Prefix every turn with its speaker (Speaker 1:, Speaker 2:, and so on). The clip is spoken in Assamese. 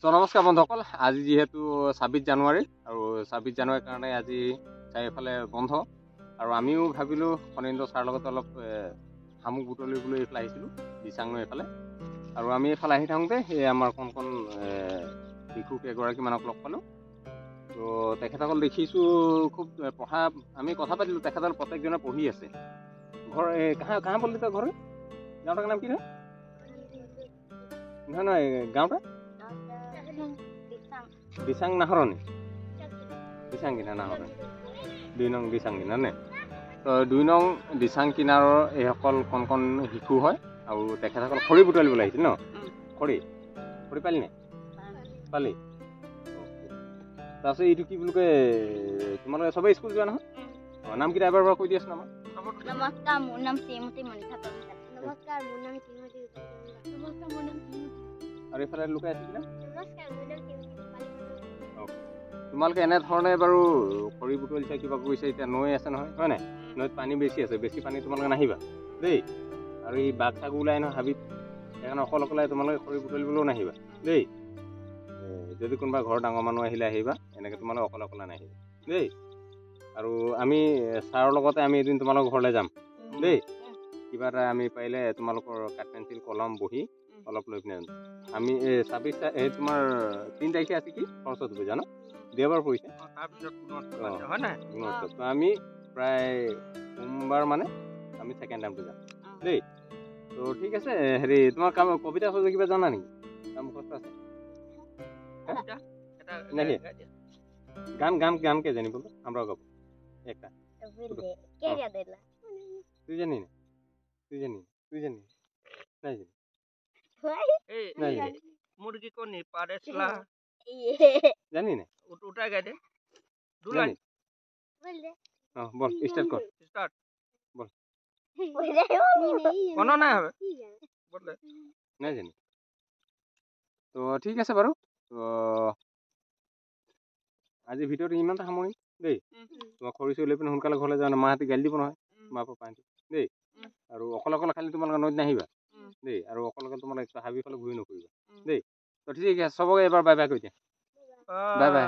Speaker 1: নমস্কাৰ বন্ধুসকল, আজি যিহেতু ২৬ জানুৱাৰী আৰু ২৬ জানুৱাৰীৰ কাৰণে আজি চাৰিওফালে বন্ধ আৰু আমিও ভাবিলোঁ ফণীন্দ্ৰ ছাৰৰ লগত অলপ শামুক বুটলিবলৈ এইফালে আহিছিলোঁ দিচাংৰ এইফালে। আৰু আমি এইফালে আহি থাকোঁতে এই আমাৰ কণ শিশুক এগৰাকীমানক লগ পালোঁ। তো তেখেতসকল দেখিছোঁ খুব পঢ়া, আমি কথা পাতিলোঁ, তেখেতসকল প্ৰত্যেকজনে পঢ়ি আছে। ঘৰ কাহা বললি তই ঘৰ গাঁওটাৰ নাম কি হয়? নহয় গাঁওটা দিচাং নাহৰণি, দিচাং কিনাৰ নাহৰণি, ২ নং দিচাং কিনাৰ নে? তো ২ নং দিচাং কিনাৰৰ এইসকল কণ শিশু হয় আৰু তেখেতসকল খৰি বুটলিবলৈ আহিছিল ন? খৰি পালি নে? পালি? তাৰপিছত এইটো কি বুলি কয়, তোমালোকে চবেই স্কুল যোৱা নহয়? নামকেইটা এবাৰ কৈ দিয়াচোন আমাক।
Speaker 2: নমস্কাৰ, মোৰ নাম শ্ৰীমতী মনিষা কলিতা। নমস্কাৰ, মোৰ নাম শ্ৰীমতী নমস্কাৰ, মোৰ নাম
Speaker 1: আৰু এইফালে লুকাই আছে কি নাম?
Speaker 2: নমস্কাৰ, মোৰ নাম
Speaker 1: তোমালোকে এনেধৰণে বাৰু খৰি বুটলিছে, কিবা কৰিছে, এতিয়া নৈ আছে নহয়, হয় নাই? নৈত পানী বেছি আছে, বেছি পানী তোমালোকে নাহিবা দেই। আৰু এই বাঘ চাঘ ওলাই নহয় হাবিত, সেইকাৰণে অকলে তোমালোকে খৰি বুটলিবলৈও নাহিবা দেই। যদি কোনোবা ঘৰৰ ডাঙৰ মানুহ আহিলে আহিবা, এনেকৈ তোমালোকে অকলে নাহিবা দেই। আৰু আমি ছাৰৰ লগতে আমি এদিন তোমালোকৰ ঘৰলৈ যাম দেই। কিবা এটা আমি পাৰিলে তোমালোকৰ কাঠ পেঞ্চিল কলম বহি অলপ লৈ পিনে আমি ২৬ তোমাৰ ৩ তাৰিখে আছে কি সৰস্বতী পূজা ন? দেওবাৰ পৰিছে। তো আমি প্ৰায় সোমবাৰ মানে আমি ছেকেণ্ড টাইমটো যাম দেই। তো ঠিক আছে, হেৰি তোমাৰ কবিতা আছে কিবা জানা নেকি? কাম মুখস্থ আছে নাকি? গানকে জানিব আমরাও গাবো একটা। তুই জানি না? নাই জানি
Speaker 3: মুরগি কোনি পারেছলা
Speaker 1: জানি না?
Speaker 3: উঠাই গাই দে
Speaker 1: জানি? বল স্টার্ট কর।
Speaker 3: স্টার্ট
Speaker 1: বল।
Speaker 3: কোনো নাই হবে বললে
Speaker 1: নাই জানি? তো ঠিক আছে বাৰু। তো আজি ভিডিঅ'টো ইমানটা সামৰিম দেই। তোমাক খৰি চৰি লৈ পিনে সোনকালে ঘৰলৈ যাওঁ, মাহঁতে গালি দিব নহয়, মা পাপাহঁতে দেই। আৰু অকলে খালি তোমালোকে নদীত নাহিবা দেই। আৰু অকলে তোমালোকে হাবিৰ ফালে ঘূৰি নুফুৰিবা দেই। তো ঠিক আছে, চবকে এবাৰ বাই বাই কৈ দিয়া। Bye bye.